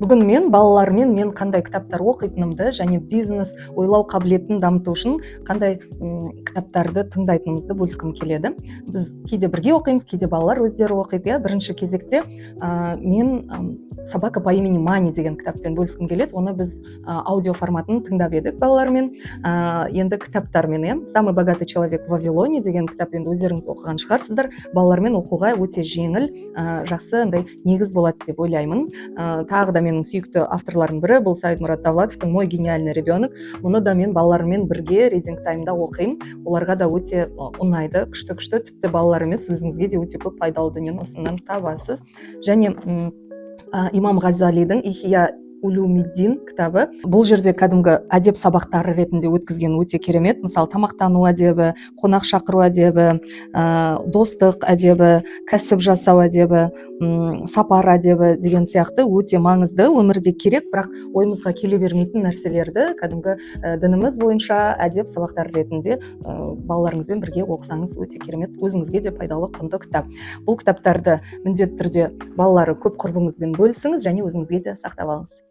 Бүгін балалармен қандай кітаптар оқитынымды және бизнес ойлау қабілетін дамыту үшін қандай кітаптарды тыңдайтынымызды бөліскім келеді. Біз кейде бірге оқимыз, кейде балалар өздері оқиды. Бірінші кезекте мен «Собака по имени Мани» деген кітаппен бөліскім келеді. Оны біз аудио форматын тыңдап едік балалармен. Енді кітаптармен, «Самый богатый человек в Вавилоне» деген кітап, енді өздеріңіз оқыған шығарсыздар. Балалармен оқуға өте жеңіл, жақсы андай негіз болады деп ойлаймын. Тағы да менің сүйікті авторлардың бірі бұл Саидмурат Давлатовтың «Мой гениальный ребенок». Мұны да мен балаларыммен бірге reading таймда оқимын. Оларға да өте ұнайды, күшті, тіпті балалар емес, өзіңізге де өте көп пайдалы дүниені осынан табасыз. Және имам Ғазалидің «Ихия Улумиддин» кітабы. Бұл жерде кәдімгі әдеп сабақтары ретінде өткізген өте керемет. Мысалы, тамақтану әдебі, қонақ шақыру әдебі, достық әдебі, кәсіп жасау әдебі, сапар әдебі деген сияқты өте маңызды, өмірде керек, бірақ ойымызға келе бермейтін нәрселерді кәдімгі дініміз бойынша әдеп сабақтары ретінде балаларыңызбен бірге оқысаңыз өте керемет, өзіңізге де пайдалы, құнды кітап. Бұл кітаптарды міндетті түрде балалары көп құрбыңызбен бөлісіңіз және өзіңізге де сақтап алыңыз.